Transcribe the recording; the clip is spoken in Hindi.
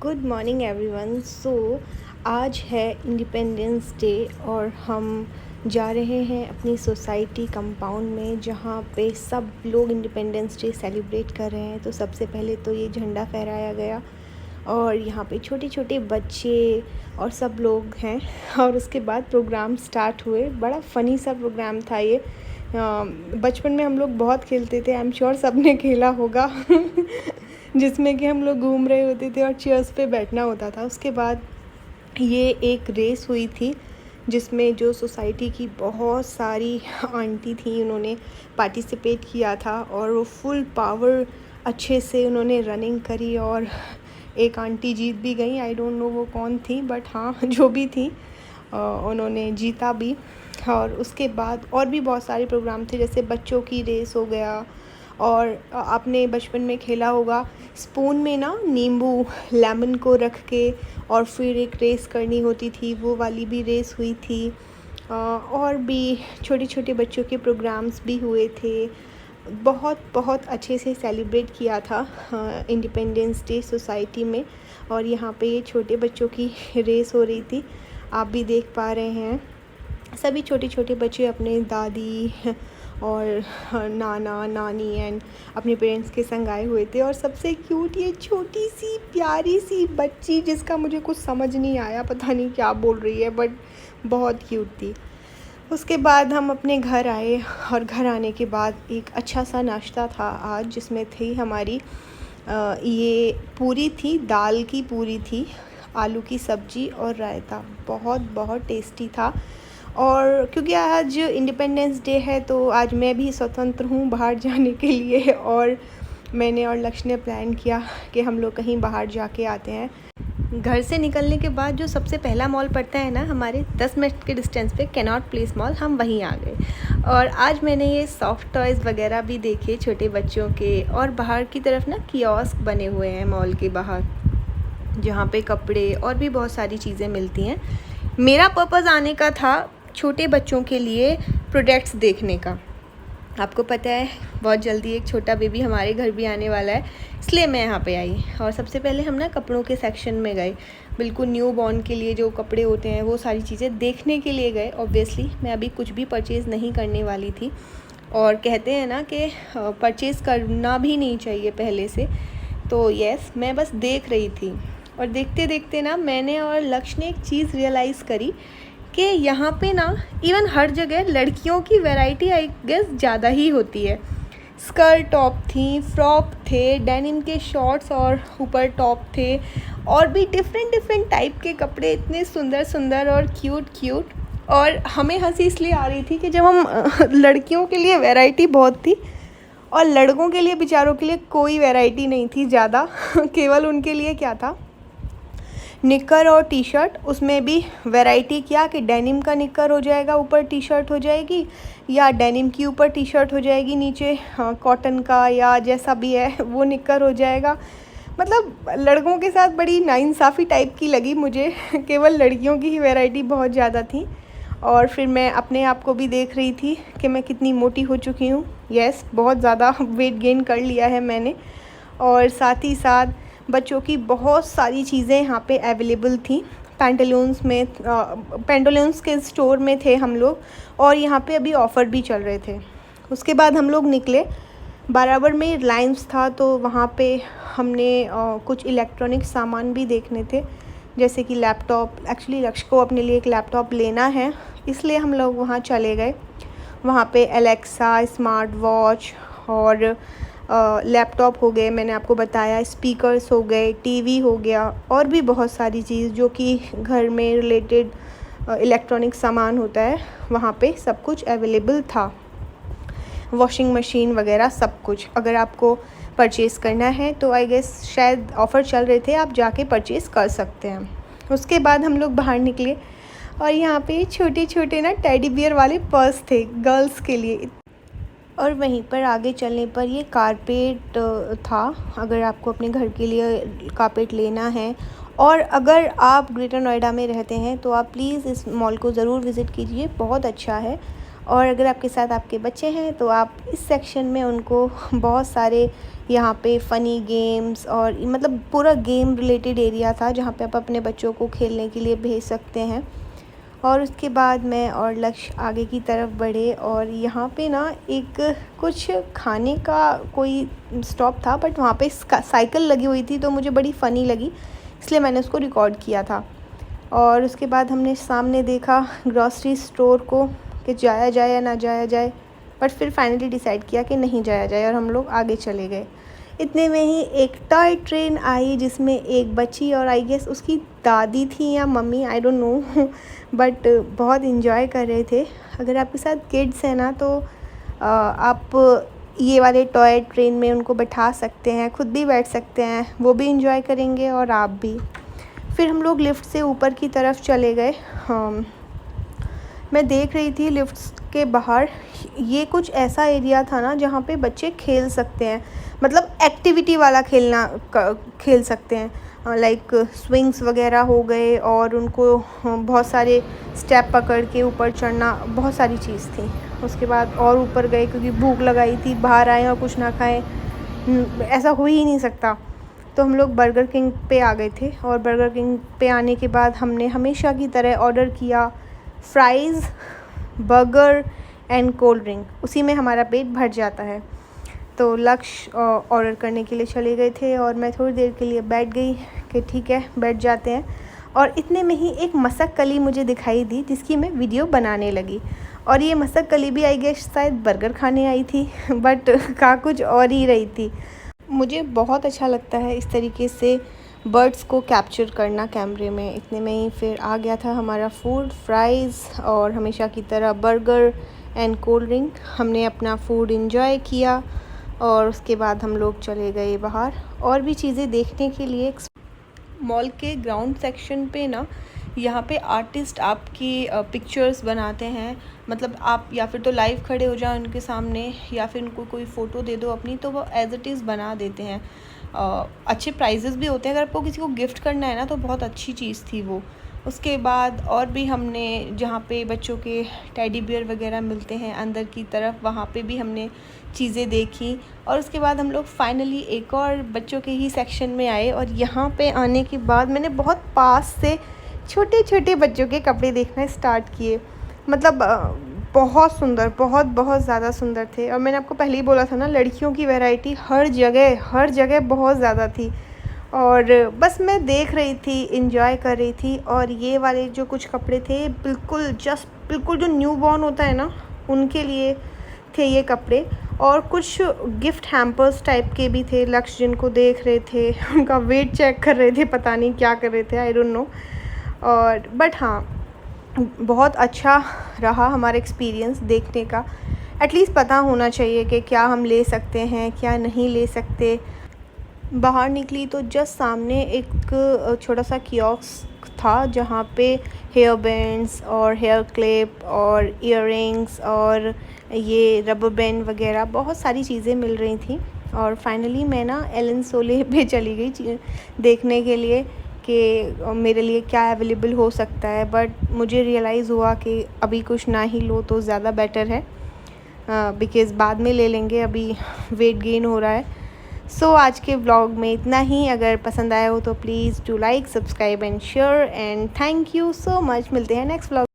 Good morning everyone. आज है इंडिपेंडेंस डे और हम जा रहे हैं अपनी सोसाइटी कंपाउंड में, जहाँ पे सब लोग इंडिपेंडेंस डे सेलिब्रेट कर रहे हैं। तो सबसे पहले तो ये झंडा फहराया गया और यहाँ पे छोटे छोटे बच्चे और सब लोग हैं और उसके बाद प्रोग्राम स्टार्ट हुए। बड़ा फ़नी सा प्रोग्राम था ये। बचपन में हम लोग बहुत खेलते थे, आई एम श्योर सब ने खेला होगा जिसमें कि हम लोग घूम रहे होते थे और चेयर्स पे बैठना होता था। उसके बाद ये एक रेस हुई थी जिसमें जो सोसाइटी की बहुत सारी आंटी थी, उन्होंने पार्टिसिपेट किया था और वो फुल पावर अच्छे से उन्होंने रनिंग करी और एक आंटी जीत भी गई। आई डोंट नो वो कौन थी, बट हाँ जो भी थी उन्होंने जीता भी। और उसके बाद और भी बहुत सारे प्रोग्राम थे, जैसे बच्चों की रेस हो गया। और आपने बचपन में खेला होगा, स्पून में ना नींबू लेमन को रख के और फिर एक रेस करनी होती थी, वो वाली भी रेस हुई थी। और भी छोटे छोटे बच्चों के प्रोग्राम्स भी हुए थे। बहुत बहुत अच्छे से सेलिब्रेट किया था इंडिपेंडेंस डे सोसाइटी में। और यहाँ पे ये छोटे बच्चों की रेस हो रही थी, आप भी देख पा रहे हैं। सभी छोटे छोटे बच्चे अपने दादी और नाना नानी एंड अपने पेरेंट्स के संग आए हुए थे। और सबसे क्यूट ये छोटी सी प्यारी सी बच्ची, जिसका मुझे कुछ समझ नहीं आया, पता नहीं क्या बोल रही है, बट बहुत क्यूट थी। उसके बाद हम अपने घर आए और घर आने के बाद एक अच्छा सा नाश्ता था आज, जिसमें थी हमारी ये पूरी थी, दाल की पूरी थी, आलू की सब्ज़ी और रायता। बहुत बहुत टेस्टी था। और क्योंकि आज इंडिपेंडेंस डे है तो आज मैं भी स्वतंत्र हूँ बाहर जाने के लिए, और मैंने और लक्ष्य ने प्लान किया कि हम लोग कहीं बाहर जाके आते हैं। घर से निकलने के बाद जो सबसे पहला मॉल पड़ता है ना, हमारे 10 मिनट के डिस्टेंस पे कैनॉट प्लेस मॉल, हम वहीं आ गए। और आज मैंने ये सॉफ्ट टॉयज़ वगैरह भी देखे छोटे बच्चों के, और बाहर की तरफ ना कियोस्क बने हुए हैं मॉल के बाहर, जहाँ पे कपड़े और भी बहुत सारी चीज़ें मिलती हैं। मेरा पर्पज़ आने का था छोटे बच्चों के लिए प्रोडक्ट्स देखने का। आपको पता है बहुत जल्दी एक छोटा बेबी हमारे घर भी आने वाला है, इसलिए मैं यहाँ पे आई। और सबसे पहले हम ना कपड़ों के सेक्शन में गए, बिल्कुल न्यू बॉर्न के लिए जो कपड़े होते हैं वो सारी चीज़ें देखने के लिए गए। ऑब्वियसली मैं अभी कुछ भी परचेज़ नहीं करने वाली थी, और कहते हैं ना कि परचेज़ करना भी नहीं चाहिए पहले से। तो यस, मैं बस देख रही थी, और देखते देखते ना मैंने और लक्ष्य ने एक चीज़ रियलाइज़ करी कि यहाँ पे ना इवन हर जगह लड़कियों की वैरायटी आई गेस ज़्यादा ही होती है। स्कर्ट टॉप थी, फ्रॉक थे, डेनिम के शॉर्ट्स और ऊपर टॉप थे, और भी डिफरेंट टाइप के कपड़े, इतने सुंदर सुंदर और क्यूट। और हमें हंसी इसलिए आ रही थी कि जब हम लड़कियों के लिए वैरायटी बहुत थी और लड़कों के लिए बेचारों के लिए कोई वैरायटी नहीं थी ज़्यादा केवल उनके लिए क्या था, निकर और टी शर्ट। उसमें भी वैरायटी क्या कि डेनिम का निकर हो जाएगा, ऊपर टी शर्ट हो जाएगी, या डेनिम की ऊपर टी शर्ट हो जाएगी, नीचे कॉटन का या जैसा भी है वो निकर हो जाएगा। मतलब लड़कों के साथ बड़ी नाइंसाफ़ी टाइप की लगी मुझे केवल लड़कियों की ही वैरायटी बहुत ज़्यादा थी। और फिर मैं अपने आप को भी देख रही थी कि मैं कितनी मोटी हो चुकी हूँ। यस, बहुत ज़्यादा वेट गेन कर लिया है मैंने। और साथ ही साथ बच्चों की बहुत सारी चीज़ें यहाँ पे अवेलेबल थी। पेंटोलून्स के स्टोर में थे हम लोग, और यहाँ पे अभी ऑफ़र भी चल रहे थे। उसके बाद हम लोग निकले, बराबर में रिलायंस था, तो वहाँ पे हमने कुछ इलेक्ट्रॉनिक सामान भी देखने थे, जैसे कि लैपटॉप। एक्चुअली लक्ष्य को अपने लिए एक लैपटॉप लेना है, इसलिए हम लोग वहाँ चले गए। वहाँ पे एलेक्सा, स्मार्ट वॉच और लैपटॉप हो गए, मैंने आपको बताया, स्पीकर्स हो गए, टीवी हो गया, और भी बहुत सारी चीज़ जो कि घर में रिलेटेड इलेक्ट्रॉनिक सामान होता है, वहाँ पे सब कुछ अवेलेबल था। वॉशिंग मशीन वगैरह सब कुछ। अगर आपको परचेज़ करना है तो आई गेस शायद ऑफ़र चल रहे थे, आप जाके परचेज़ कर सकते हैं। उसके बाद हम लोग बाहर निकले, और यहाँ पे छोटे छोटे ना टेडी बियर वाले पर्स थे गर्ल्स के लिए। और वहीं पर आगे चलने पर ये कारपेट था, अगर आपको अपने घर के लिए कारपेट लेना है। और अगर आप ग्रेटर नोएडा में रहते हैं तो आप प्लीज़ इस मॉल को ज़रूर विज़िट कीजिए, बहुत अच्छा है। और अगर आपके साथ आपके बच्चे हैं तो आप इस सेक्शन में उनको बहुत सारे यहाँ पे फ़नी गेम्स और मतलब पूरा गेम रिलेटेड एरिया था जहाँ पे आप अपने बच्चों को खेलने के लिए भेज सकते हैं। और उसके बाद मैं और लक्ष्य आगे की तरफ बढ़े और यहाँ पे ना एक कुछ खाने का कोई स्टॉप था, बट वहाँ पे साइकिल लगी हुई थी तो मुझे बड़ी फ़नी लगी, इसलिए मैंने उसको रिकॉर्ड किया था। और उसके बाद हमने सामने देखा ग्रॉसरी स्टोर को कि जाया जाए या ना जाया जाए, बट फिर फाइनली डिसाइड किया कि नहीं जाया जाए और हम लोग आगे चले गए। इतने में ही एक टॉय ट्रेन आई जिसमें एक बच्ची और आई गेस उसकी दादी थी या mummy, I don't know but बहुत इन्जॉय कर रहे थे। अगर आपके साथ किड्स हैं ना तो आप ये वाले टॉय ट्रेन में उनको बैठा सकते हैं, खुद भी बैठ सकते हैं, वो भी इन्जॉय करेंगे और आप भी। फिर हम लोग लिफ्ट से ऊपर की तरफ चले गए। मैं देख रही थी लिफ्ट्स के बाहर ये कुछ ऐसा एरिया था ना जहाँ पे बच्चे खेल सकते हैं, मतलब एक्टिविटी वाला खेल सकते हैं, लाइक स्विंग्स वगैरह हो गए और उनको बहुत सारे स्टेप पकड़ के ऊपर चढ़ना, बहुत सारी चीज़ थी। उसके बाद और ऊपर गए क्योंकि भूख लगाई थी, बाहर आए और कुछ ना खाएं ऐसा हो ही नहीं सकता। तो हम लोग बर्गर किंग पे आ गए थे और बर्गर किंग पे आने के बाद हमने हमेशा की तरह ऑर्डर किया fries, burger and cold drink. उसी में हमारा पेट भर जाता है। तो लक्ष्य ऑर्डर करने के लिए चले गए थे और मैं थोड़ी देर के लिए बैठ गई कि ठीक है बैठ जाते हैं। और इतने में ही एक मसक कली मुझे दिखाई दी जिसकी मैं वीडियो बनाने लगी। और ये मसक कली भी आई गेस शायद बर्गर खाने आई थी बट खा कुछ और ही रही थी। मुझे बहुत अच्छा लगता है इस तरीके से बर्ड्स को कैप्चर करना कैमरे में। इतने में ही फिर आ गया था हमारा फूड, फ्राइज़ और हमेशा की तरह बर्गर एंड कोल्ड ड्रिंक। हमने अपना फूड एंजॉय किया और उसके बाद हम लोग चले गए बाहर और भी चीज़ें देखने के लिए। मॉल के ग्राउंड सेक्शन पे ना यहाँ पे आर्टिस्ट आपकी पिक्चर्स बनाते हैं, मतलब आप या फिर तो लाइव खड़े हो जाओ उनके सामने या फिर उनको कोई फ़ोटो दे दो अपनी, तो वो एज़ इट इज़ बना देते हैं। अच्छे प्राइजेज़ भी होते हैं, अगर आपको किसी को गिफ्ट करना है ना तो बहुत अच्छी चीज़ थी वो। उसके बाद और भी हमने जहाँ पे बच्चों के टेडी बियर वगैरह मिलते हैं अंदर की तरफ, वहाँ पे भी हमने चीज़ें देखी। और उसके बाद हम लोग फाइनली एक और बच्चों के ही सेक्शन में आए और यहाँ पे आने के बाद मैंने बहुत पास से छोटे छोटे बच्चों के कपड़े देखना स्टार्ट किए। मतलब बहुत सुंदर, बहुत ज़्यादा सुंदर थे। और मैंने आपको पहले ही बोला था ना, लड़कियों की वैरायटी हर जगह बहुत ज़्यादा थी। और बस मैं देख रही थी, एंजॉय कर रही थी। और ये वाले जो कुछ कपड़े थे बिल्कुल जो न्यू बॉर्न होता है ना उनके लिए थे ये कपड़े। और कुछ गिफ्ट हैम्पर्स टाइप के भी थे। लक्ष्य जिनको देख रहे थे उनका वेट चेक कर रहे थे, पता नहीं क्या कर रहे थे, आई डोंट नो। और बट हाँ, बहुत अच्छा रहा हमारा एक्सपीरियंस देखने का। एटलीस्ट पता होना चाहिए कि क्या हम ले सकते हैं क्या नहीं ले सकते। बाहर निकली तो जस्ट सामने एक छोटा सा कियोस्क था जहाँ पे हेयर बैंड्स और हेयर क्लिप और इयररिंग्स और ये रबर बैंड वगैरह बहुत सारी चीज़ें मिल रही थी। और फाइनली मैं ना एलन सोले पे चली गई देखने के लिए कि मेरे लिए क्या अवेलेबल हो सकता है। बट मुझे रियलाइज़ हुआ कि अभी कुछ ना ही लो तो ज़्यादा बेटर है, बिकॉज़ बाद में ले लेंगे, अभी वेट गेन हो रहा है। सो आज के व्लॉग में इतना ही। अगर पसंद आया हो तो please do like, subscribe and share and thank you so much. मिलते हैं नेक्स्ट व्लॉग।